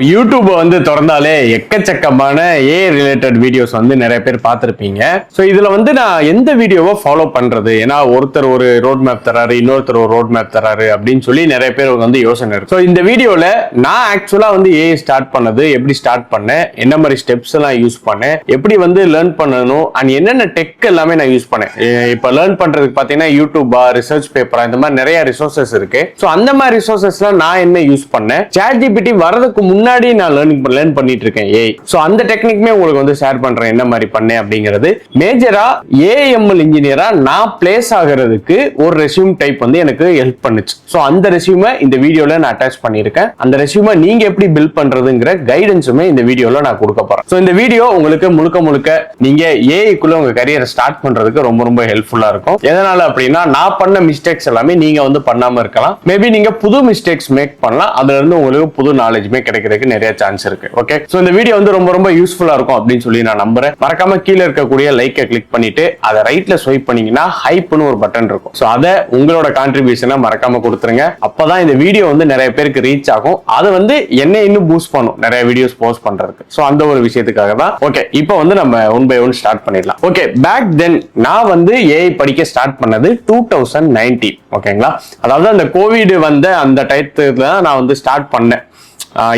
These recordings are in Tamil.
யூடியூப் வந்து திறந்தாலே எக்கச்சக்கமான ஏஐ ரிலேட்டட் வீடியோஸ் வந்து நிறைய பேர் பார்த்துருப்பீங்க. ஸோ இதுல வந்து நான் எந்த வீடியோவை ஃபாலோ பண்றது, ஏன்னா ஒருத்தர் ஒரு ரோட் மேப் தராரு, இன்னொருத்தர் ஒரு ரோட் மேப் தராரு அப்படின்னு சொல்லி நிறைய பேர் வந்து யோசனை இருக்கு. ஸோ இந்த வீடியோல நான் ஆக்சுவலா வந்து ஏஐ ஸ்டார்ட் பண்ணது, எப்படி ஸ்டார்ட் பண்ணேன், என்ன மாதிரி ஸ்டெப்ஸ் எல்லாம் யூஸ் பண்ணேன், எப்படி வந்து லேர்ன் பண்ணணும் அண்ட் என்னென்ன டெக் எல்லாமே நான் யூஸ் பண்ணேன். இப்போ லேர்ன் பண்றதுக்கு பார்த்தீங்கன்னா யூடியூபா, ரிசர்ச் பேப்பரா, இந்த மாதிரி நிறைய ரிசோர்சஸ் இருக்கு. ஸோ அந்த மாதிரி ரிசோர்சஸ்ல நான் என்ன யூஸ் பண்ணேன், ChatGPT வரதுக்கு முன்னாடி நான் லேர்ன் பண்ணிட்டு இருக்கேன் ஏஐ. சோ அந்த டெக்னிக்குமே உங்களுக்கு வந்து ஷேர் பண்றேன் என்ன மாதிரி பண்ணேன் அப்படிங்கிறது. மேஜரா ஏஎம்எல் இன்ஜினியரா நான் பிளேஸ் ஆகிறதுக்கு ஒரு ரெஸ்யூம் டைப் வந்து எனக்கு ஹெல்ப் பண்ணுச்சு. சோ அந்த ரெஸ்யூமை இந்த வீடியோல நான் அட்டாச் பண்ணிருக்கேன். அந்த ரெஸ்யூமை நீங்க எப்படி பில்ட் பண்றதுங்கிற கைடன்ஸுமே இந்த வீடியோல நான் கொடுக்க போறேன். சோ இந்த வீடியோ உங்களுக்கு முழுக்க நீங்க ஏஐக்குள்ள உங்க கரியரை ஸ்டார்ட் பண்றதுக்கு ரொம்ப ஹெல்ப்ஃபுல்லா இருக்கும். எதனால அப்படின்னா நான் பண்ண மிஸ்டேக்ஸ் எல்லாமே நீங்க வந்து பண்ணாம இருக்கலாம். மேபி நீங்க புது மிஸ்டேக்ஸ் மேக் பண்ணலாம். அதுல இருந்து உங்களுக்கு புது நாலேஜ்மே கிடைக்கிறது நிறைய சான்ஸ் இருக்கு. ஓகே, சோ இந்த வீடியோ வந்து ரொம்ப யூஸ்ஃபுல்லா இருக்கும் அப்படின்னு சொல்லி நான் நம்புறேன். மறக்காம கீழ இருக்கக்கூடிய லைக்கை கிளிக் பண்ணிட்டு அதை ரைட்ல ஸ்வைப் பண்ணீங்கன்னா ஹைப்னு ஒரு பட்டன் இருக்கும். சோ அதை உங்களோட கான்ட்ரிபியூஷனை மறக்காம கொடுத்துருங்க. அப்பதான் இந்த வீடியோ வந்து நிறைய பேருக்கு ரீச் ஆகும். அது வந்து என்ன இன்னும் பூஸ்ட் பண்ணும் நிறைய வீடியோஸ் போஸ்ட் பண்றதுக்கு. சோ அந்த ஒரு விஷயத்துக்காக தான். ஓகே, இப்போ வந்து நம்ம ஒன் பை ஒன் ஸ்டார்ட் பண்ணிடலாம். ஓகே, பேக் தென் நான் வந்து ஏஐ படிக்க ஸ்டார்ட் பண்ணது 2019. ஓகேங்களா, அதாவது அந்த கோவிட் வந்த அந்த டயத்துல நான் வந்து ஸ்டார்ட் பண்ணேன்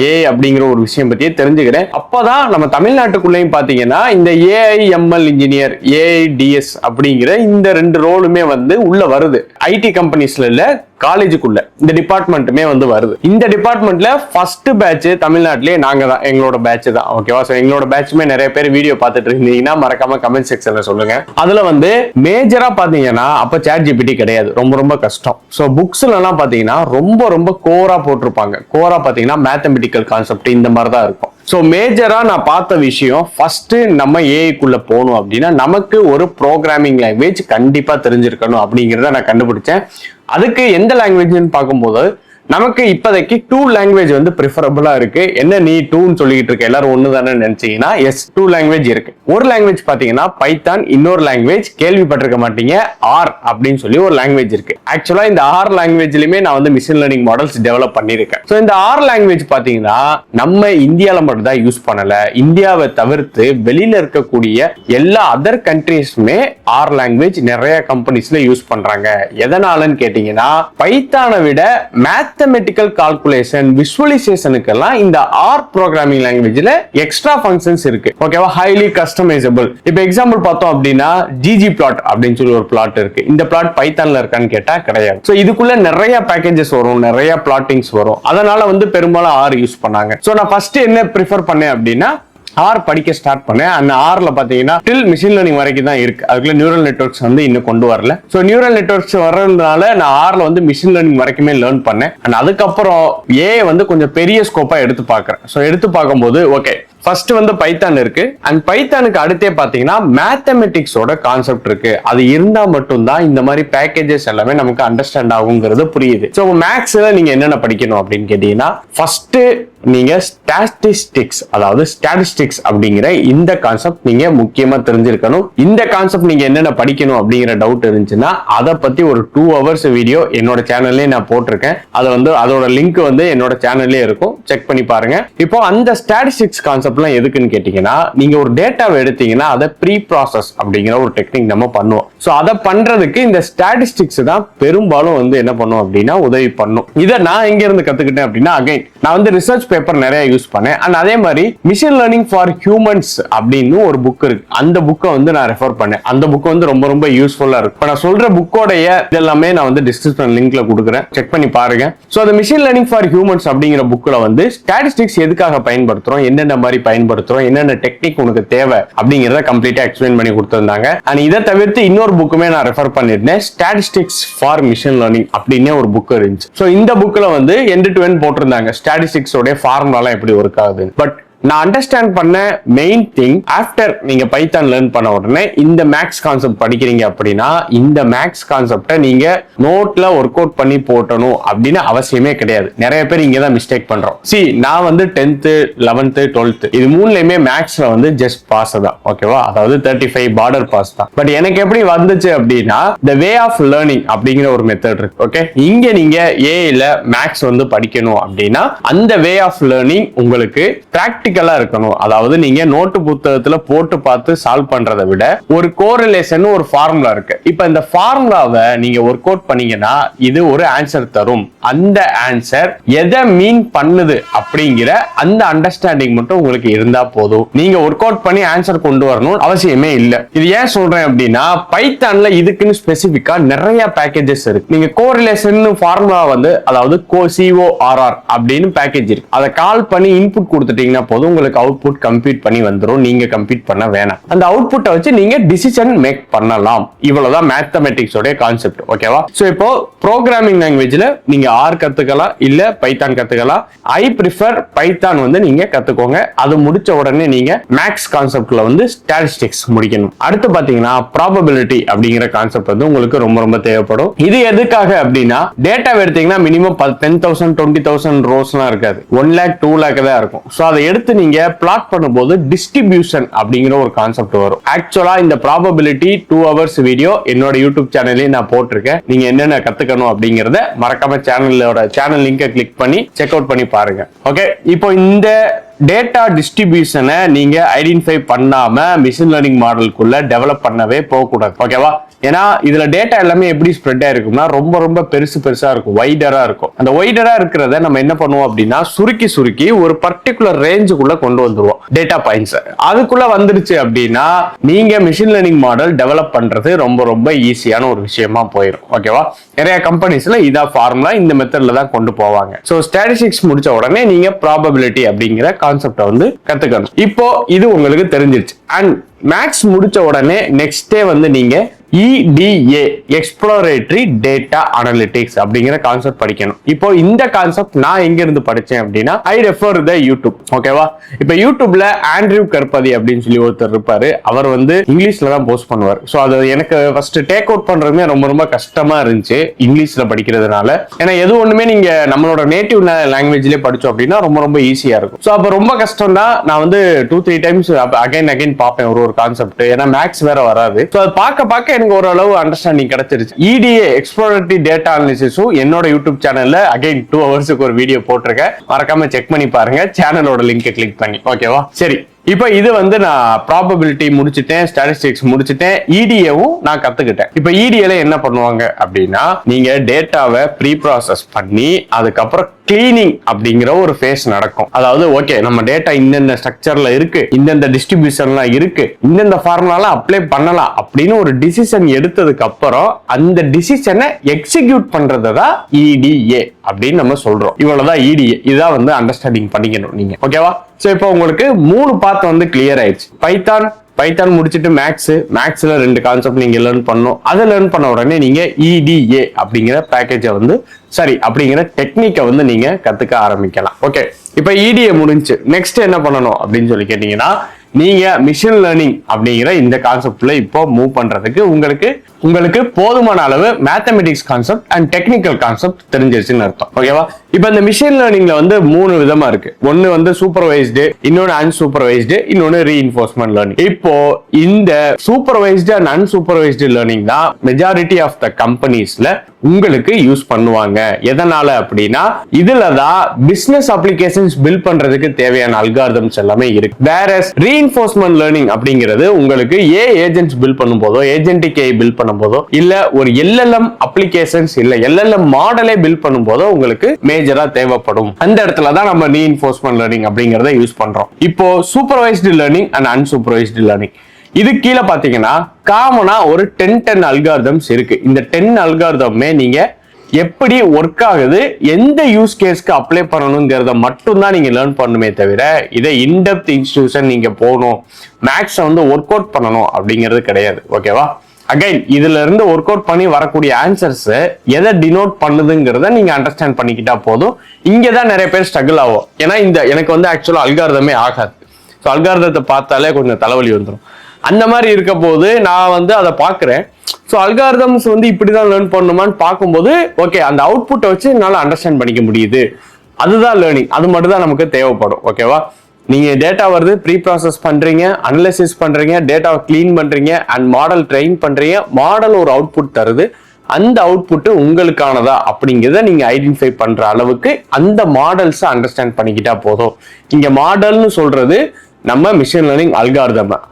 ஏஐ அப்படிங்கிற ஒரு விஷயம் பத்தியே தெரிஞ்சுக்கிறேன். அப்பதான் நம்ம தமிழ்நாட்டுக்குள்ளேயும் பாத்தீங்கன்னா இந்த ஏஐஎம்எல் இன்ஜினியர், ஏஐடிஎஸ் அப்படிங்கிற இந்த ரெண்டு ரோலுமே வந்து உள்ள வருது. ஐடி கம்பெனிஸ்ல இல்ல, காலேஜுக்குள்ள இந்த டிபார்ட்மெண்ட்டுமே வந்து வருது. இந்த டிபார்ட்மெண்ட்ல ஃபர்ஸ்ட் பேட்ச் தமிழ்நாட்டிலே நாங்க தான், எங்களோட பேட்ச் தான். ஓகேவா, சோ எங்களோட பேட்ச்மே நிறைய பேர் வீடியோ பார்த்துட்டு இருந்தீங்கன்னா மறக்காம கமெண்ட் செக்ஷன்ல சொல்லுங்க. அதுல வந்து மேஜரா பாத்தீங்கன்னா அப்ப ChatGPT கிடையாது, ரொம்ப கஷ்டம். சோ புக்ஸ்ல எல்லாம் பாத்தீங்கன்னா ரொம்ப கோரா போட்டிருப்பாங்க. கோரா பாத்தீங்கன்னா மேத்தமெட்டிக்கல் கான்செப்ட் இந்த மாதிரி தான் இருக்கும். சோ மேஜரா நான் பார்த்த விஷயம், ஃபர்ஸ்ட் நம்ம ஏஐக்குள்ள போகணும் அப்படின்னா நமக்கு ஒரு ப்ரோக்ராமிங் லாங்குவேஜ் கண்டிப்பா தெரிஞ்சிருக்கணும் அப்படிங்கிறத நான் கண்டுபிடிச்சேன். அதுக்கு எந்த லாங்குவேஜ்னு பார்க்கும்போது நமக்கு இப்போதைக்கு 2 லாங்குவேஜ் வந்து ப்ரிஃபரபிளா இருக்கு. என்ன நீ 2ன்னு சொல்லிட்டு இருக்க, எல்லாரும் ஒண்ணு தானே நினைச்சீங்கன்னா எஸ், 2 லாங்குவேஜ் இருக்கு. ஒரு லாங்குவேஜ் பாத்தீங்கன்னா பைத்தான், இன்னொரு லாங்குவேஜ் கேள்விப்பட்டிருக்க மாட்டீங்க ஆர் அப்படின்னு சொல்லி ஒரு லாங்குவேஜ் இருக்கு. ஆக்சுவலா இந்த ஆர் லாங்குவேஜ்லயுமே நான் வந்து மிஷின் லேர்னிங் மாடல்ஸ் டெவலப் பண்ணிருக்கேன். சோ இந்த ஆர் லாங்குவேஜ் பாத்தீங்கன்னா நம்ம இந்தியால மட்டும் தான் யூஸ் பண்ணல. இந்தியாவை தவிர்த்து வெளியில இருக்கக்கூடிய எல்லா அதர் கண்ட்ரீஸ்மே ஆர் லாங்குவேஜ் நிறைய கம்பெனிஸ்ல யூஸ் பண்றாங்க. எதனாலன்னு கேட்டீங்கன்னா பைத்தானை விட மேத்தமெட்டிக்கல் கால்குலேஷன், விசுவலைசேஷனுக்கெல்லாம் இந்த ஆர் ப்ரோக்ராமிங் லாங்குவேஜ்ல எக்ஸ்ட்ரா ஃபங்க்ஷன்ஸ் இருக்கு. ஓகேவா, ஹைலி கஸ்டமைசபிள். இப்போ எக்ஸாம்பிள் பார்த்தோம் அப்படின்னா ggplot அப்படின்னு சொல்லி ஒரு பிளாட் இருக்கு. இந்த பிளாட் பைத்தான்ல இருக்கான்னு கேட்டா கிடையாது. சோ இதுக்குள்ள நிறைய பேக்கேஜஸ் வரும், நிறைய பிளாட்டிங்ஸ் வரும். அதனால வந்து பெரும்பாலும் ஆர் யூஸ் பண்ணாங்க. சோ நான் ஃபர்ஸ்ட் என்ன ப்ரிஃபர் பண்ணேன் அப்படின்னா ஆர் படிக்க ஸ்டார்ட் பண்ணேன். அந்த ஆர்ல பாத்தீங்கன்னா டில் மிஷின் லேர்னிங் வரைக்கும் தான் இருக்கு. அதுக்குள்ள நியூரல் நெட்வொர்க்ஸ் வந்து இன்னும் கொண்டு வரல. சோ நியூரல் நெட்வொர்க்ஸ் வர்றதுனால நான் ஆர்ல வந்து மிஷின் லேர்னிங் வரைக்குமே லேர்ன் பண்ணேன். அண்ட் அதுக்கப்புறம் ஏஐ வந்து கொஞ்சம் பெரிய ஸ்கோப்பா எடுத்து பாக்குறேன். சோ எடுத்து பார்க்கும்போது ஓகே, ஃபர்ஸ்ட் வந்து பைத்தான் இருக்கு. அண்ட் பைத்தானுக்கு அடுத்தே பாத்தீங்கன்னா மேத்தமெட்டிக்ஸோட கான்செப்ட் இருக்கு. அது இருந்தா மட்டும்தான் இந்த மாதிரி பேக்கேஜஸ் எல்லாமே நமக்கு அண்டர்ஸ்டாண்ட் ஆகுங்கிறது புரியுது. சோ மேக்ஸ்ல நீங்க என்னென்ன படிக்கணும் அப்படின்னு கேட்டீங்கன்னா ஃபர்ஸ்ட் நீங்க ஸ்டாட்டிஸ்டிக்ஸ், அதாவது ஸ்டாட்டிஸ்டிக்ஸ் அப்படிங்கிற இந்த கான்செப்ட் நீங்க முக்கியமா தெரிஞ்சிருக்கணும். இந்த கான்செப்ட் நீங்க என்னென்ன படிக்கணும் அப்படிங்கிற டவுட் இருந்துச்சுன்னா அதை பத்தி ஒரு 2 hours வீடியோ என்னோட சேனல்லே நான் போட்டிருக்கேன். அதை வந்து அதோட லிங்க் வந்து என்னோட சேனல்லே இருக்கும், செக் பண்ணி பாருங்க. இப்போ அந்த ஸ்டாட்டிஸ்டிக்ஸ் கான்செப்ட் எதுக்குன்னு கேட்டீங்கன்னா நீங்க ஒரு டேட்டாவை எடுத்தீங்கன்னா அதை ப்ரீ ப்ராசஸ் அப்படிங்கிற ஒரு டெக்னிக் நம்ம பண்ணுவோம். சோ அதை பண்றதுக்கு இந்த ஸ்டாட்டிஸ்டிக்ஸ் தான் பெரும்பாலும் வந்து என்ன பண்ணும் அப்படின்னா உதவி பண்ணும். இதை நான் எங்க இருந்து கத்துக்கிட்டேன் அப்படின்னா அகைன் நான் வந்து ரிசர்ச் பேப்பர் நிறைய யூஸ் பண்ணேன். அண்ட் அதே மாதிரி மிஷின் லேர்னிங் ஃபார் ஹியூமன்ஸ் அப்படின்னு ஒரு புக் இருக்கு. அந்த புக்கை வந்து நான் ரெஃபர் பண்ணேன். அந்த புக் வந்து ரொம்ப யூஸ்ஃபுல்லா இருக்கு. இப்ப நான் சொல்ற புக்கோடைய இதெல்லாமே நான் வந்து டிஸ்கிரிப்ஷன் லிங்க்ல கொடுக்குறேன், செக் பண்ணி பாருங்க. சோ அந்த மிஷின் லேர்னிங் ஃபார் ஹியூமன்ஸ் அப்படிங்கிற புக்ல வந்து ஸ்டாட்டிஸ்டிக்ஸ் எதுக்காக பயன்படுத்துறோம், என்னென்ன மாதிரி பயன்படுத்துறோம், என்னென்ன டெக்னிக் உனக்கு தேவை அப்படிங்கறத கம்ப்ளீட்டா எக்ஸ்பிளைன் பண்ணி கொடுத்திருந்தாங்க. அண்ட் இதை தவிர்த்து இன்னொரு புக்குமே நான் ரெஃபர் பண்ணிருந்தேன், ஸ்டாட்டிஸ்டிக்ஸ் ஃபார் மிஷின் லேர்னிங் அப்படின்னு ஒரு புக் இருந்துச்சு. சோ இந்த புக்ல வந்து எண்ட் டு எண்ட் போட்டிருந்தாங்க ஸ்டாட்டிஸ்டிக்ஸ் உடைய ஃபார்முலா எப்படி ஒர்க் ஆகுது. பட் நான் அண்டர்ஸ்டாண்ட் பண்ண மெயின் திங் ஆஃப்டர் நீங்க பைத்தான் லேர்ன் பண்ண உடனே இந்த மேக்ஸ் கான்செப்ட் படிக்கிறீங்க அப்படின்னா இந்த மேக்ஸ் கான்செப்டை நீங்க நோட்ல ஒர்க் அவுட் பண்ணி போட்டணும் அப்படின்னு அவசியமே கிடையாது. நிறைய பேர் இங்க தான் மிஸ்டேக் பண்றோம். நான் வந்து 10th 11th 12th இது மூணுலயுமே மேக்ஸ்ல வந்து ஜஸ்ட் பாஸ் தான், ஓகேவா? அதாவது 35 பார்டர் பாஸ் தான். பட் எனக்கு எப்படி வந்துச்சு அப்படின்னா the way of learning அப்படிங்கிற ஒரு மெத்தட் இருக்கு. ஓகே, இங்க நீங்க ஏல மேக்ஸ் வந்து படிக்கணும் அப்படின்னா அந்த வே ஆஃப் லேர்னிங் உங்களுக்கு பிராக்டிக்கலா இருக்கணும். அதாவது நீங்க நோட்டு புத்தகத்துல போட்டு பார்த்து சால்வ் பண்றதை விட ஒரு கோரிலேஷன் ஒரு ஃபார்முலா இருக்கு. இப்ப இந்த ஃபார்முலாவை நீங்க ஒர்க் அவுட் பண்ணீங்கன்னா இது ஒரு ஆன்சர் தரும். அந்த ஆன்சர் எதை மீன் பண்ணுது அப்படிங்கிற அந்த அண்டர்ஸ்டாண்டிங் மட்டும் உங்களுக்கு இருந்தா போதும். நீங்க ஒர்க் அவுட் பண்ணி ஆன்சர் கொண்டு வரணும் அவசியமே இல்ல. இது ஏன் சொல்றேன் அப்படின்னா பைத்தான்ல இதுக்குன்னு ஸ்பெசிபிக்கா நிறைய பேக்கேஜஸ் இருக்கு. நீங்க கோரிலேஷன் ஃபார்முலா வந்து அதாவது CORR அப்படின்னு பேக்கேஜ் இருக்கு. அதை கால் பண்ணி இன்புட் கொடுத்துட்டீங்கன்னா போதும் உங்களுக்கு அவுட்புட் கம்ப்யூட் பண்ணி வந்துரும். நீங்க கம்ப்யூட் பண்ண வேணாம். அந்த அவுட்புட்டை வச்சு நீங்க டிசிஷன் மேக் பண்ணலாம். இவ்வளவுதான் மேத்தமெட்டிக்ஸ் உடைய கான்செப்ட், ஓகேவா? சோ இப்போ ப்ரோக்ராமிங் லாங்குவேஜ்ல நீங்க R கத்துக்கலாம் இல்ல பைத்தான் கத்துக்கலாம். ஐ பிரிஃபர் பைத்தான் வந்து நீங்க கத்துக்கோங்க. அது முடிச்ச உடனே நீங்க மேக்ஸ் கான்செப்ட்ல வந்து ஸ்டாட்டிஸ்டிக்ஸ் முடிக்கணும். அடுத்து பாத்தீங்கன்னா ப்ராபபிலிட்டி அப்படிங்கிற கான்செப்ட் வந்து உங்களுக்கு ரொம்ப ரொம்ப தேவைப்படும். இது எதுக்காக அப்படின்னா டேட்டா எடுத்தீங்கன்னா மினிமம் 10,000 20,000 ரோஸ்லாம் இருக்காது, 1 lakh 2 lakh தான் இருக்கும். சோ அதை எடுத்து நீங்க பிளாட் பண்ணும்போது டிஸ்ட்ரிபியூஷன் அப்படிங்கிற ஒரு கான்செப்ட் வரும். ஆக்சுவலா இந்த ப்ராபபிலிட்டி 2 hours வீடியோ என்னோட யூடியூப் சேனல்லே நான் போட்டிருக்கேன். நீங்க என்னென்ன கத்துக்கணும் அப்படிங்கறத மறக்காம சேனல் லிங்கை கிளிக் பண்ணி செக் அவுட் பண்ணி பாருங்க. ஓகே, இப்போ இந்த டேட்டா டிஸ்ட்ரிபியூஷனை நீங்க ஐடென்டிஃபை பண்ணாம மிஷின் லேர்னிங் மாடலுக்குள்ள டெவலப் பண்ணவே போகக்கூடாது, ஓகேவா? ஏன்னா இதுல டேட்டா எல்லாமே எப்படி ஸ்ப்ரெட் ஆயிருக்கும்னா ரொம்ப ரொம்ப பெருசா இருக்கும், வைடரா இருக்கும். அந்த வைடரா இருக்கிறத நம்ம என்ன பண்ணுவோம் அப்படின்னா சுருக்கி ஒரு பர்டிகுலர் ரேஞ்சுக்குள்ள கொண்டு வந்துருவோம் டேட்டா பாயிண்ட்ஸ். அதுக்குள்ள வந்துருச்சு அப்படின்னா நீங்க மிஷின் லேர்னிங் மாடல் டெவலப் பண்றது ரொம்ப ரொம்ப ஈஸியான ஒரு விஷயமா போயிடும், ஓகேவா? நிறைய கம்பெனிஸ்ல இதா ஃபார்முலா இந்த மெத்தட்ல தான் கொண்டு போவாங்க. சோ ஸ்டாட்டிஸ்டிக்ஸ் முடிச்ச உடனே நீங்க ப்ராபபிலிட்டி அப்படிங்கிற கான்செப்டை வந்து கத்துக்கணும். இப்போ இது உங்களுக்கு தெரிஞ்சிருச்சு. அண்ட் மேக்ஸ் முடிச்ச உடனே நெக்ஸ்ட் டே வந்து நீங்க EDA எக்ஸ்ப்ளோரேட்டரி டேட்டா அனலிட்டிக்ஸ் அப்படிங்கிற கான்செப்ட் படிக்கணும். இப்போ இந்த கான்செப்ட் நான் எங்க இருந்து படிச்சேன் அப்படின்னா ஐ ரெஃபர் த யூடியூப், ஓகேவா? இப்போ யூடியூப்ல ஆண்ட்ரியூ கர்பதி அப்படின்னு சொல்லி ஒருத்தர் இருப்பாரு. அவர் வந்து இங்கிலீஷ்ல தான் போஸ்ட் பண்ணுவார். ஸோ அது எனக்கு ஃபர்ஸ்ட் டேக் அவுட் பண்றதுமே ரொம்ப ரொம்ப கஷ்டமா இருந்துச்சு இங்கிலீஷ்ல படிக்கிறதுனால. ஏன்னா எது ஒண்ணுமே நீங்க நம்மளோட நேட்டிவ் லாங்குவேஜ்லேயே படிச்சோம் அப்படின்னா ரொம்ப ரொம்ப ஈஸியா இருக்கும். ஸோ அப்போ ரொம்ப கஷ்டம் தான். நான் வந்து 2-3 டைம்ஸ் அகைன் பார்ப்பேன் ஒரு கான்செப்ட். ஏன்னா மேக்ஸ் வேற வராது. ஸோ அது பார்க்க எனக்கு ஓரளவு அண்டர்ஸ்டாண்டிங் கிடைச்சிருச்சு. EDA எக்ஸ்ப்ளோரேட்டரி டேட்டா அனாலிசிஸும் என்னோட யூடியூப் சேனல்ல அகைன் 2 ஹவர்ஸ்க்கு ஒரு வீடியோ போட்டிருக்கேன். மறக்காம செக் பண்ணி பாருங்க சேனலோட லிங்கை கிளிக் பண்ணி, ஓகேவா? சரி, இப்போ இது வந்து நான் ப்ராபபிலிட்டி முடிச்சுட்டேன், ஸ்டாட்டிஸ்டிக்ஸ் முடிச்சுட்டேன், EDAவும் நான் கத்துக்கிட்டேன். இப்போ EDAல என்ன பண்ணுவாங்க அப்படின்னா நீங்க டேட்டாவை ப்ரீ ப்ராசஸ் பண்ணி அதுக்கப்புறம் கிளீனிங் அப்படிங்கிற ஒரு ஃபேஸ் நடக்கும். அதாவது ஓகே நம்ம டேட்டா இந்தந்த ஸ்ட்ரக்சர்ல இருக்கு, இந்தந்த டிஸ்ட்ரிபியூஷன்லாம் இருக்கு, இந்தந்த ஃபார்முலாலாம் அப்ளை பண்ணலாம் அப்படின்னு ஒரு டிசிஷன் எடுத்ததுக்கு அப்புறம் அந்த டிசிஷனை எக்ஸிக்யூட் பண்றதை தான் EDA அப்படின்னு நம்ம சொல்றோம். இவ்வளவுதான் EDA. இதான் வந்து அண்டர்ஸ்டாண்டிங் பண்ணிக்கணும் நீங்க, ஓகேவா? சோ இப்போ உங்களுக்கு 3 பார்ட் வந்து கிளியர் ஆயிடுச்சு. பைத்தான் முடிச்சிட்டு மேக்ஸ்ல 2 கான்செப்ட் நீங்க லேர்ன் பண்ணணும். அதை லேர்ன் பண்ண உடனே நீங்க EDA அப்படிங்கிற பேக்கேஜை வந்து அப்படிங்கிற டெக்னிக்கை வந்து நீங்க கத்துக்க ஆரம்பிக்கலாம். ஓகே, இப்போ EDA முடிஞ்சு நெக்ஸ்ட் என்ன பண்ணணும் அப்படின்னு சொல்லி கேட்டீங்கன்னா நீங்க மிஷின் லேர்னிங் அப்படிங்கிற இந்த கான்செப்ட்ல இப்போ மூவ் பண்றதுக்கு உங்களுக்கு போதுமான அளவு mathematics concept and technical concept தெரிஞ்சிருச்சுன்னு அர்த்தம், ஓகேவா? இப்போ இந்த மிஷின் லேர்னிங்ல வந்து 3 விதமா இருக்கு. ஒன்னு வந்து சூப்பர்வைஸ்டு, இன்னொன்னு அன்சூப்பர்வைஸ்டு, இன்னொன்னு ரீஇன்ஃபோர்ஸ்மெண்ட் லேர்னிங். இப்போ இந்த சூப்பர்வைஸ்டு அண்ட் அன்சூப்பர்வைஸ்டு லேர்னிங் தான் மெஜாரிட்டி ஆஃப் த கம்பெனிஸ்ல உங்களுக்கு யூஸ் பண்ணுவாங்க. எதனால அப்படின்னா இதுலதான் பிசினஸ் அப்ளிகேஷன்ஸ் பில்ட் பண்றதுக்கு தேவையான அல்காரிதம்ஸ் எல்லாமே இருக்கு. வேற ரீஇன்ஃபோர்ஸ்மெண்ட் லேர்னிங் அப்படிங்கிறது உங்களுக்கு ஏஜென்ட்ஸ் பில்ட் பண்ணும்போதோ ஏஜென்டிக் AI பில்ட் பண்ணும்போதோ இல்ல ஒரு LLM அப்ளிகேஷன்ஸ் இல்ல LLM மாடலே பில்ட் பண்ணும்போதோ உங்களுக்கு மேஜரா தேவைப்படும். அந்த இடத்துல தான் நம்ம ரீஇன்ஃபோர்ஸ்மெண்ட் லேர்னிங் அப்படிங்கறத யூஸ் பண்றோம். இப்போ supervised learning and unsupervised learning இது கீழே பாத்தீங்கன்னா காமனா ஒரு 10 அல்காரிதம்ஸ் இருக்கு. இந்த 10 அல்காரிதமே நீங்க எப்படி ஒர்க் ஆகுது, எந்த யூஸ் கேஸ்க்கு அப்ளை பண்ணணுங்கிறத மட்டும் தான் நீங்க லேர்ன் பண்ணுமே தவிர இதை இன்டெப்த் இன்ஸ்டிடியூஷன் நீங்க போகணும் மேக்ஸை வந்து ஒர்க் அவுட் பண்ணணும் அப்படிங்கிறது கிடையாது, ஓகேவா? அகைன் இதுல இருந்து ஒர்க் அவுட் பண்ணி வரக்கூடிய ஆன்சர்ஸ் எதை டினோட் பண்ணுதுங்கிறத நீங்க அண்டர்ஸ்டாண்ட் பண்ணிக்கிட்டா போதும். இங்கதான் நிறைய பேர் ஸ்ட்ரகிள் ஆகும். ஏன்னா எனக்கு வந்து ஆக்சுவலா அல்காரிதமே ஆகாது. ஸோ அல்காரிதத்தை பார்த்தாலே கொஞ்சம் தலைவலி வந்துடும். அந்த மாதிரி இருக்க போது நான் வந்து அதை பார்க்குறேன். ஸோ அல்காரிதம்ஸ் வந்து இப்படிதான் லேர்ன் பண்ணுமான்னு பார்க்கும்போது ஓகே, அந்த அவுட்புட்டை வச்சு என்னால் அண்டர்ஸ்டாண்ட் பண்ணிக்க முடியுது. அதுதான் லேர்னிங். அது மட்டும் தான் நமக்கு தேவைப்படும். ஓகேவா? நீங்க டேட்டா வருது, ப்ரீ ப்ராசஸ் பண்றீங்க, அனலைசிஸ் பண்றீங்க, டேட்டாவை கிளீன் பண்றீங்க அண்ட் மாடல் ட்ரெயின் பண்றீங்க. மாடல் ஒரு அவுட்புட் தருது. அந்த அவுட்புட் உங்களுக்கானதா அப்படிங்கிறத நீங்க ஐடென்டிஃபை பண்ற அளவுக்கு அந்த மாடல்ஸை அண்டர்ஸ்டாண்ட் பண்ணிக்கிட்டா போதும். இங்க மாடல்னு சொல்றது நம்ம மிஷின் லேர்னிங்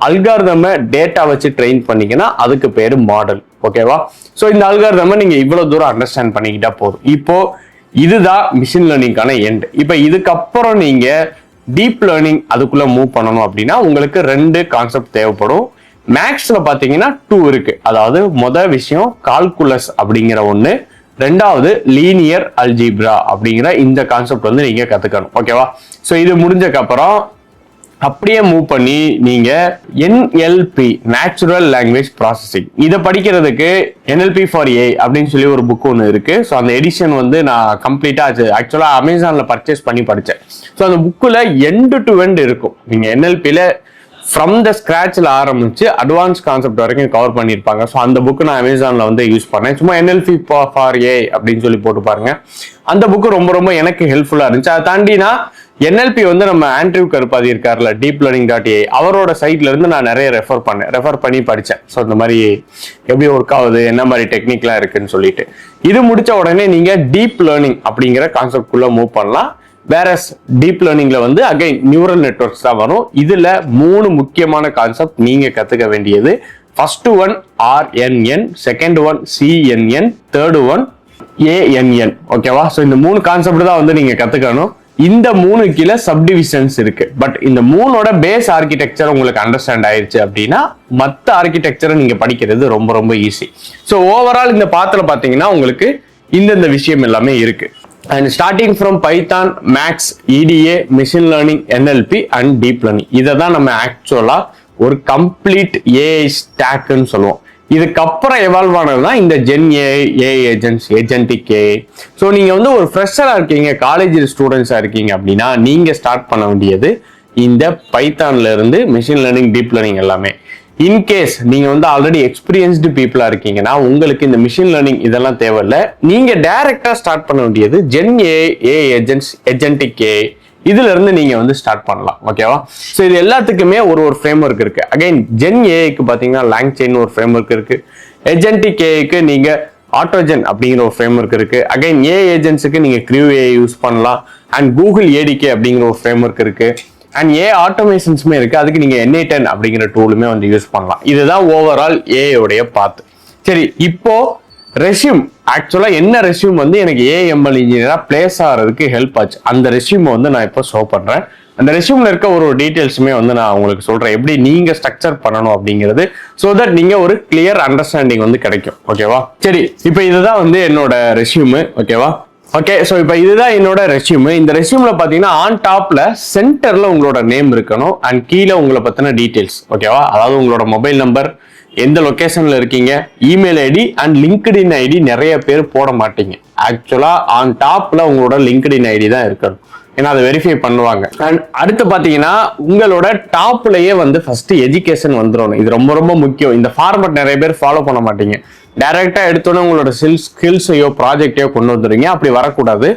அல்காரிதம் டேட்டா வச்சு ட்ரெயின் பண்ணீங்கன்னா அதுக்கு பேரு மாடல். ஓகேவா? ஸோ இந்த அல்காரிதம் நீங்க இவ்வளவு தூரம் அண்டர்ஸ்டாண்ட் பண்ணிக்கிட்டா போதும். இப்போ இதுதான் மிஷின் லேர்னிங்கான எண்ட். இப்போ இதுக்கப்புறம் நீங்க டீப் லேர்னிங் அதுக்குள்ள மூவ் பண்ணணும் அப்படின்னா உங்களுக்கு 2 கான்செப்ட் தேவைப்படும். மேக்ஸ்ல பாத்தீங்கன்னா 2 இருக்கு. அதாவது முதல் விஷயம் கால்குலஸ் அப்படிங்கிற ஒண்ணு, ரெண்டாவது லீனியர் அல்ஜிப்ரா அப்படிங்கிற இந்த கான்செப்ட் வந்து நீங்க கத்துக்கணும். ஓகேவா? ஸோ இது முடிஞ்சக்கு அப்புறம் அப்படியே மூவ் பண்ணி நீங்க NLP நேச்சுரல் லாங்குவேஜ் ப்ராசஸிங் இதை படிக்கிறதுக்கு NLP ஃபார் ஏ அப்படின்னு சொல்லி ஒரு புக் ஒன்று இருக்கு. ஸோ அந்த எடிஷன் வந்து நான் கம்ப்ளீட்டா ஆக்சுவலா அமேசான்ல பர்ச்சேஸ் பண்ணி படித்தேன். ஸோ அந்த புக்கில் எண்ட் டு எண்ட் இருக்கும். நீங்க NLPல ஃப்ரம் த ஸ்கிராச்ல ஆரம்பிச்சு அட்வான்ஸ் கான்செப்ட் வரைக்கும் கவர் பண்ணியிருப்பாங்க. ஸோ அந்த புக்கு நான் அமேசான்ல வந்து யூஸ் பண்ணேன். சும்மா NLP ஃபார் ஏ அப்படின்னு சொல்லி போட்டு பாருங்க. அந்த புக்கு ரொம்ப ரொம்ப எனக்கு ஹெல்ப்ஃபுல்லா இருந்துச்சு. அதை தாண்டி நான் NLP வந்து நம்ம ஆண்ட்ரியூ கருப்பாதி இருக்காருல்ல, deeplearning.ai, அவரோட சைட்ல இருந்து நான் நிறைய ரெஃபர் பண்ணி படித்தேன். ஸோ இந்த மாதிரி எப்படி ஒர்க் ஆகுது, என்ன மாதிரி டெக்னிக்லாம் இருக்குன்னு சொல்லிட்டு. இது முடிச்ச உடனே நீங்க டீப் லேர்னிங் அப்படிங்கிற கான்செப்ட் குள்ள மூவ் பண்ணலாம். வேற டீப் லேர்னிங்ல வந்து அகைன் நியூரல் நெட்வொர்க்ஸ் தான் வரும். இதுல 3 முக்கியமான கான்செப்ட் நீங்க கத்துக்க வேண்டியது. First one RNN, second one CNN, third one ANN. ஓகேவா? ஸோ இந்த 3 கான்செப்ட் தான் வந்து நீங்க கத்துக்கணும். இந்த 3 கீழே சப்டிவிஷன்ஸ் இருக்கு. பட் இந்த 3ஓட பேஸ் ஆர்கிடெக்சர் உங்களுக்கு அண்டர்ஸ்டாண்ட் ஆயிடுச்சு அப்படின்னா மற்ற ஆர்கிடெக்சரை நீங்க படிக்கிறது ரொம்ப ரொம்ப ஈஸி. ஸோ ஓவரால் இந்த பாத்துல பாத்தீங்கன்னா உங்களுக்கு இந்த விஷயம் எல்லாமே இருக்கு. And starting from Python, maths, EDA, machine learning, NLP and deep learning, இதை தான் நம்ம ஆக்சுவலா ஒரு கம்ப்ளீட் AI ஸ்டாக்னு சொல்லுவோம். இதுக்கப்புறம் எவால்வ் ஆனதுதான் இந்த gen AI agents, agentic AI. So நீங்க வந்து ஒரு ஃப்ரெஷரா இருக்கீங்க, காலேஜ் ஸ்டூடெண்ட்ஸா இருக்கீங்க அப்படின்னா நீங்க ஸ்டார்ட் பண்ண வேண்டியது இந்த பைத்தான்ல இருந்து மிஷின் லேர்னிங், டீப் லேர்னிங் எல்லாமே. இன்கேஸ் நீங்க வந்து ஆல்ரெடி எக்ஸ்பீரியன்ஸ்டு பீப்புளா இருக்கீங்கன்னா உங்களுக்கு இந்த மிஷின் லேர்னிங் இதெல்லாம் தேவையில்லை. நீங்க டைரக்டா ஸ்டார்ட் பண்ண வேண்டியது gen AI agents, agentic AI, இதுல இருந்து நீங்க வந்து ஸ்டார்ட் பண்ணலாம். ஓகேவா? ஸோ இது எல்லாத்துக்குமே ஒரு ஃப்ரேம் ஒர்க் இருக்கு. அகைன் ஜென் ஏஐக்கு பாத்தீங்கன்னா லாங்செயின் ஒரு ஃப்ரேம் ஒர்க் இருக்கு. ஏஜென்டிக் ஏஐக்கு நீங்க ஆட்டோஜென் அப்படிங்கிற ஒரு ஃப்ரேம் ஒர்க் இருக்கு. அகைன் ஏஐ ஏஜென்ட்ஸுக்கு நீங்க க்ரியூ ஏஐ யூஸ் பண்ணலாம். அண்ட் கூகுள் ADK அப்படிங்கிற ஒரு ஃப்ரேம் ஒர்க் இருக்கு. அண்ட் ஏஐ ஆட்டோமேஷன்ஸுமே இருக்கு. அதுக்கு நீங்க NA10 அப்படிங்கிற டூலுமே வந்து யூஸ் பண்ணலாம். இதுதான் ஓவரால் ஏஐ உடைய பாத். சரி, இப்போ ரெஸ்யூம் ஆக்சுவலா என்ன ரெஸ்யூம் வந்து எனக்கு AML இன்ஜினியரா பிளேஸ் ஆகிறதுக்கு ஹெல்ப் ஆச்சு. அந்த ரெஸ்யூம் வந்து நான் இப்போ ஷோ பண்றேன். அந்த ரெஸ்யூம்ல இருக்க ஒரு டீடைல்ஸுமே வந்து நான் உங்களுக்கு சொல்றேன், எப்படி நீங்க ஸ்ட்ரக்சர் பண்ணணும் அப்படிங்கிறது. ஸோ தட் நீங்க ஒரு கிளியர் அண்டர்ஸ்டாண்டிங் வந்து கிடைக்கும். ஓகேவா? சரி, இப்போ இதுதான் வந்து என்னோட ரெஸ்யூம். ஓகேவா? ஓகே, ஸோ இப்போ இதுதான் என்னோட ரெஸ்யூம். இந்த ரெஸ்யூம்ல பாத்தீங்கன்னா ஆன் டாப்ல சென்டர்ல உங்களோட நேம் இருக்கணும் அண்ட் கீழே உங்களை பத்தின டீடைல்ஸ். ஓகேவா? அதாவது உங்களோட மொபைல் நம்பர், எந்த லொகேஷன்ல இருக்கீங்க, email ID and LinkedIn ID நிறைய பேர் போட மாட்டீங்க. ஆக்சுவலா ஆன் டாப்ல உங்களோட லிங்க்டின் ஐடி தான் இருக்கணும். ஏன்னா அதை வெரிஃபை பண்ணுவாங்க. அண்ட் அடுத்து பாத்தீங்கன்னா உங்களோட டாப்லயே வந்து ஃபர்ஸ்ட் எஜுகேஷன் வந்துடணும். இது ரொம்ப ரொம்ப முக்கியம். இந்த ஃபார்மட் நிறைய பேர் ஃபாலோ பண்ண மாட்டீங்க. டைரக்டா எடுத்தோன்னே உங்களோட ஸ்கில்ஸையோ ப்ராஜெக்டையோ கொண்டு வந்துடுறீங்க. அப்படி வரக்கூடாது.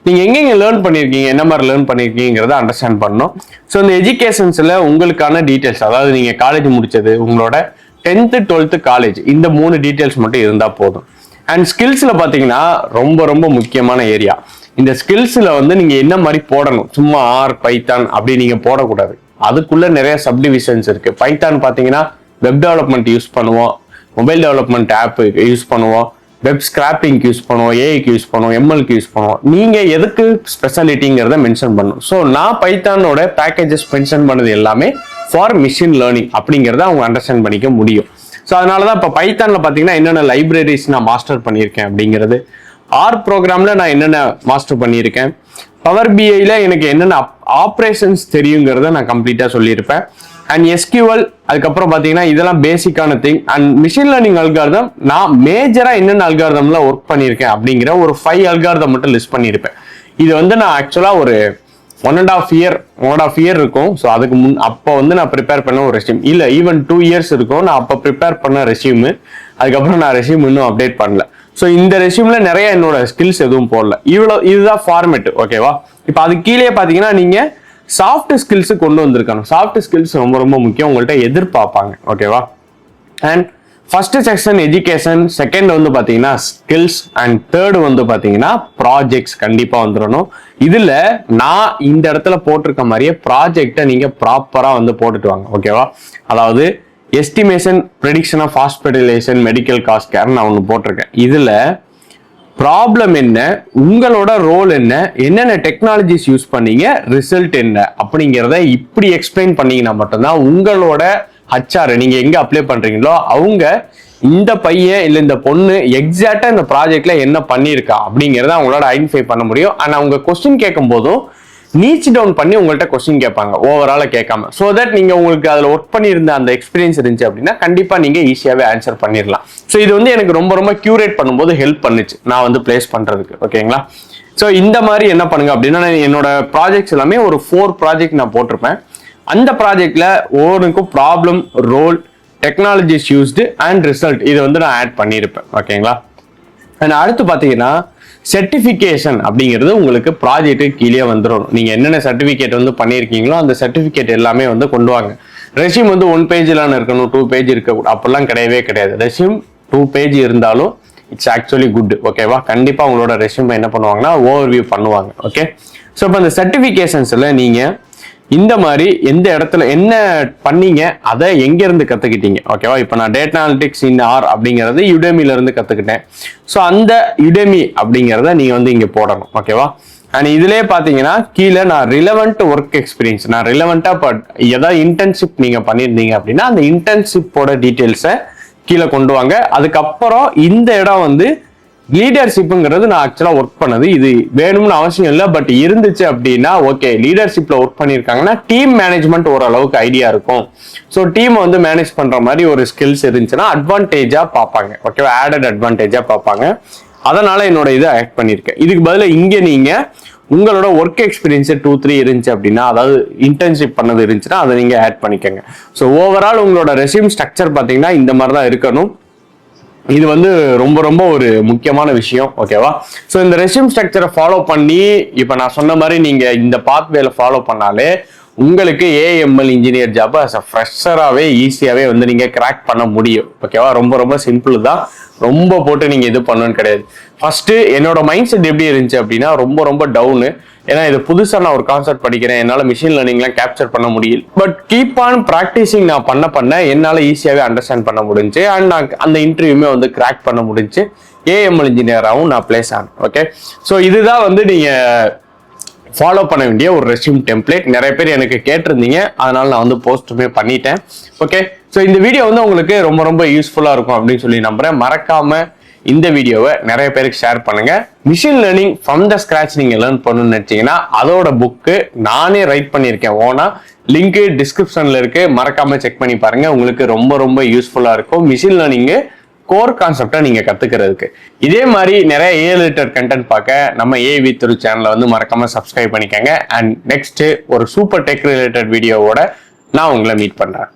நீங்க எங்கெங்க லேர்ன் பண்ணிருக்கீங்க, என்ன மாதிரி லேர்ன் பண்ணிருக்கீங்கிறத அண்டர்ஸ்டாண்ட் பண்ணணும். ஸோ இந்த எஜுகேஷன்ஸ்ல உங்களுக்கான டீடைல்ஸ், அதாவது நீங்க காலேஜ் முடிச்சது, உங்களோட 10th 12th காலேஜ், இந்த 3 டீடைல்ஸ் மட்டும் இருந்தா போதும். அண்ட் ஸ்கில்ஸ்ல பாத்தீங்கன்னா ரொம்ப ரொம்ப முக்கியமான ஏரியா. இந்த ஸ்கில்ஸ்ல வந்து நீங்க என்ன மாதிரி போடணும், சும்மா பைத்தான் அப்படி நீங்க போடக்கூடாது. அதுக்குள்ள நிறைய சப்டிவிஷன்ஸ் இருக்கு. பைத்தான் பாத்தீங்கன்னா வெப் டெவலப்மெண்ட் யூஸ் பண்ணுவோம், மொபைல் டெவலப்மெண்ட் ஆப் யூஸ் பண்ணுவோம், வெப் ஸ்கிராப்பிங்க்கு யூஸ் பண்ணுவோம், ஏஐக்கு யூஸ் பண்ணுவோம், MLக்கு யூஸ் பண்ணுவோம். நீங்க எதுக்கு ஸ்பெஷாலிட்டிங்கிறத மென்ஷன் பண்ணணும். ஸோ நான் பைத்தானோட பேக்கேஜஸ் மென்ஷன் பண்ணது எல்லாமே ஃபார் மிஷின் லேர்னிங் அப்படிங்கிறத அவங்க அண்டர்ஸ்டாண்ட் பண்ணிக்க முடியும். ஸோ அதனாலதான் இப்போ பைத்தான்ல பாத்தீங்கன்னா என்னென்ன லைப்ரரிஸ் நான் மாஸ்டர் பண்ணியிருக்கேன் அப்படிங்கிறது, ஆர் ப்ரோக்ராம்ல நான் என்னென்ன மாஸ்டர் பண்ணியிருக்கேன், பவர் பிஐல எனக்கு என்னென்ன ஆப்ரேஷன்ஸ் தெரியுங்கிறத நான் கம்ப்ளீட்டா சொல்லியிருப்பேன். அண்ட் SQL, அதுக்கப்புறம் பாத்தீங்கன்னா இதெல்லாம் பேசிக்கான thing. And machine learning algorithm நான் மேஜரா என்னென்ன அல்காரிதம்ல ஒர்க் பண்ணியிருக்கேன் அப்படிங்கிற ஒரு 5 அல்காரிதம் மட்டும் லிஸ்ட் பண்ணியிருப்பேன். இது வந்து நான் ஆக்சுவலா ஒரு 1.5 இயர் இருக்கும். ஸோ அதுக்கு அப்போ வந்து நான் ப்ரிப்பேர் பண்ண ஒரு ரெஸ்யூம், இல்லை ஈவன் 2 இயர்ஸ் இருக்கும் நான் அப்போ ப்ரிப்பேர் பண்ண ரெஸ்யூமு. அதுக்கப்புறம் நான் ரெஸ்யூம் இன்னும் அப்டேட் பண்ணல. ஸோ இந்த ரெஸ்யூம்ல நிறைய என்னோட ஸ்கில்ஸ் எதுவும் போடல. இதுதான் ஃபார்மேட், ஓகேவா? இப்போ அது கீழே பார்த்தீங்கன்னா நீங்க சாஃப்ட் ஸ்கில்ஸ் கொண்டு வந்திருக்கணும். சாஃப்ட் ஸ்கில்ஸ் ரொம்ப ரொம்ப முக்கியம், உங்கள்கிட்ட எதிர்பார்ப்பாங்க, ஓகேவா? And first section education, second வந்து பாத்தீங்கன்னா ஸ்கில்ஸ், அண்ட் தேர்டு வந்து பாத்தீங்கன்னா ப்ராஜெக்ட்ஸ் கண்டிப்பா வந்துடணும். இதுல நான் இந்த இடத்துல போட்டிருக்க மாதிரியே ப்ராஜெக்டை நீங்க ப்ராப்பரா வந்து போட்டுட்டு வாங்க, ஓகேவா? அதாவது estimation, prediction of hospitalisation, medical cost care நான் ஒன்று போட்டிருக்கேன். இதுல ப்ராப்ளம் என்ன, உங்களோட ரோல் என்ன, என்னென்ன டெக்னாலஜிஸ் யூஸ் பண்ணீங்க, ரிசல்ட் என்ன அப்படிங்கிறத இப்படி எக்ஸ்பிளைன் பண்ணீங்கன்னா மட்டும்தான் உங்களோட HR நீங்க எங்க அப்ளை பண்றீங்களோ அவங்க இந்த பையன் இல்ல இந்த பொண்ணு எக்ஸாக்டா இந்த ப்ராஜெக்ட்ல என்ன பண்ணிருக்கா அப்படிங்கறத அவங்களோட ஐடென்டிஃபை பண்ண முடியும். அண்ட் அவங்க கொஸ்டின் கேட்கும் போதும் நீச் டவுன் பண்ணி உங்கள்கிட்ட கொஸ்டின் கேட்பாங்க, ஓவரால கேட்காம. ஸோ தட் நீங்க உங்களுக்கு அதுல ஒர்க் பண்ணியிருந்த அந்த எக்ஸ்பீரியன்ஸ் இருந்துச்சு அப்படின்னா கண்டிப்பா நீங்க ஈஸியாவே ஆன்சர் பண்ணிடலாம். ஸோ இது வந்து எனக்கு ரொம்ப ரொம்ப கியூரேட் பண்ணும்போது ஹெல்ப் பண்ணுச்சு நான் வந்து பிளேஸ் பண்றதுக்கு, ஓகேங்களா? ஸோ இந்த மாதிரி என்ன பண்ணுங்க அப்படின்னா, என்னோட ப்ராஜெக்ட்ஸ் எல்லாமே ஒரு 4 ப்ராஜெக்ட் நான் போட்டிருப்பேன். அந்த ப்ராஜெக்ட்ல ஒவ்வொருக்கும் problem, role, technologies used and result இது வந்து நான் ஆட் பண்ணியிருப்பேன், ஓகேங்களா? அண்ட் அடுத்து பார்த்தீங்கன்னா சர்டிஃபிகேஷன் அப்படிங்கிறது உங்களுக்கு ப்ராஜெக்ட் கீழே வந்துடும். நீங்க என்னென்ன சர்டிஃபிகேட் வந்து பண்ணியிருக்கீங்களோ அந்த சர்டிஃபிகேட் எல்லாமே வந்து கொண்டு வாங்க. ரெஸ்யூம் வந்து 1 பேஜ்லாம் இருக்கணும், 2 பேஜ் இருக்க அப்படிலாம் கிடையவே கிடையாது. ரெஸ்யூம் 2 பேஜ் இருந்தாலும் இட்ஸ் ஆக்சுவலி குட், ஓகேவா? கண்டிப்பா உங்களோட ரெஸ்யூம் என்ன பண்ணுவாங்கன்னா ஓவர்வியூ பண்ணுவாங்க, ஓகே? ஸோ இப்போ இந்த சர்டிஃபிகேஷன்ஸ்ல நீங்க இந்த மாதிரி எந்த இடத்துல என்ன பண்ணீங்க, அதை எங்க இருந்து கத்துக்கிட்டீங்க, ஓகேவா? இப்போ நான் டேட்டா அனலிட்டிக்ஸ் இன் ஆர் அப்படிங்கிறது யுடெமில இருந்து கத்துக்கிட்டேன். ஸோ அந்த யுடெமி அப்படிங்கிறத நீங்க வந்து இங்க போடணும், ஓகேவா? அண்ட் இதுலயே பாத்தீங்கன்னா கீழே நான் ரிலவெண்ட் ஒர்க் எக்ஸ்பீரியன்ஸ், நான் ரிலவெண்டா ஏதாவது இன்டர்ன்ஷிப் நீங்க பண்ணியிருந்தீங்க அப்படின்னா அந்த இன்டர்ன்ஷிப்போட டீட்டெயில்ஸை கீழே கொண்டு வாங்க. அதுக்கப்புறம் இந்த இடம் வந்து லீடர்ஷிப்புங்கிறது நான் ஆக்சுவலா ஒர்க் பண்ணது, இது வேணும்னு அவசியம் இல்லை, பட் இருந்துச்சு அப்படின்னா ஓகே. லீடர்ஷிப்ல ஒர்க் பண்ணியிருக்காங்கன்னா டீம் மேனேஜ்மெண்ட் ஓரளவுக்கு ஐடியா இருக்கும். ஸோ டீம் வந்து மேனேஜ் பண்ற மாதிரி ஒரு ஸ்கில்ஸ் இருந்துச்சுன்னா அட்வான்டேஜா பார்ப்பாங்க, ஓகேவா? ஆடட் அட்வான்டேஜா பார்ப்பாங்க. அதனால என்னோட இதை ஆட் பண்ணியிருக்கேன். இதுக்கு பதிலாக இங்கே நீங்க உங்களோட ஒர்க் எக்ஸ்பீரியன்ஸ் 2-3 இருந்துச்சு அப்படின்னா, அதாவது இன்டர்ன்ஷிப் பண்ணது இருந்துச்சுன்னா அதை நீங்க ஆட் பண்ணிக்கோங்க. ஸோ ஓவரால் உங்களோட ரெஸ்யூம் ஸ்ட்ரக்சர் பார்த்தீங்கன்னா இந்த மாதிரி தான் இருக்கணும். இது வந்து ரொம்ப ரொம்ப ஒரு முக்கியமான விஷயம், ஓகேவா? ஸோ இந்த ரெஸ்யூம் ஸ்ட்ரக்சரை ஃபாலோ பண்ணி இப்போ நான் சொன்ன மாதிரி நீங்க இந்த பாத்வேல ஃபாலோ பண்ணாலே உங்களுக்கு AML engineer job as a ஃப்ரெஷராகவே ஈஸியாகவே வந்து நீங்க கிராக் பண்ண முடியும், ஓகேவா? ரொம்ப ரொம்ப சிம்பிள் தான், ரொம்ப போட்டு நீங்க இது பண்ணணும்னு கிடையாது. ஃபர்ஸ்ட் என்னோட மைண்ட் செட் எப்படி இருந்துச்சு அப்படின்னா ரொம்ப ரொம்ப டவுனு. ஏன்னா இது புதுசா நான் ஒரு கான்செப்ட் படிக்கிறேன், என்னால மிஷின் லேர்னிங்லாம் கேப்சர் பண்ண முடியல. பட் கீப் ஆன் ப்ராக்டிசிங் நான் பண்ண என்னால ஈஸியாவே அண்டர்ஸ்டாண்ட் பண்ண முடிஞ்சு. அண்ட் நான் அந்த இன்டர்வியூமே வந்து கிராக் பண்ண முடிஞ்சு. AML இன்ஜினியராகவும் நான் பிளேஸ் ஆனேன், ஓகே? ஸோ இதுதான் வந்து நீங்க ஃபாலோ பண்ண வேண்டிய ஒரு ரெஸ்யூம் டெம்ப்ளேட். நிறைய பேர் எனக்கு கேட்டிருந்தீங்க, அதனால நான் வந்து போஸ்ட்டுமே பண்ணிட்டேன், ஓகே? ஸோ இந்த வீடியோ வந்து உங்களுக்கு ரொம்ப ரொம்ப யூஸ்ஃபுல்லா இருக்கும் அப்படின்னு சொல்லி நம்புறேன். மறக்காம இந்த வீடியோவை நிறைய பேருக்கு ஷேர் பண்ணுங்க. Machine learning from the scratch நீங்க லேர்ன் பண்ணணும்னு நினைச்சீங்கன்னா அதோட புக்கு நானே ரைட் பண்ணியிருக்கேன் ஓனா, லிங்க் டிஸ்கிரிப்ஷன்ல இருக்கு, மறக்காம செக் பண்ணி பாருங்க. உங்களுக்கு ரொம்ப ரொம்ப யூஸ்ஃபுல்லா இருக்கும் மிஷின் லேர்னிங் கோர் கான்செப்டா நீங்க கத்துக்கிறதுக்கு. இதே மாதிரி நிறைய AI ரிலேட்டட் கண்டென்ட் பார்க்க நம்ம AV திரு சேனலை வந்து மறக்காம சப்ஸ்கிரைப் பண்ணிக்கங்க. அண்ட் நெக்ஸ்ட் ஒரு சூப்பர் டெக் ரிலேட்டட் வீடியோவோட நான் உங்களை மீட் பண்றேன்.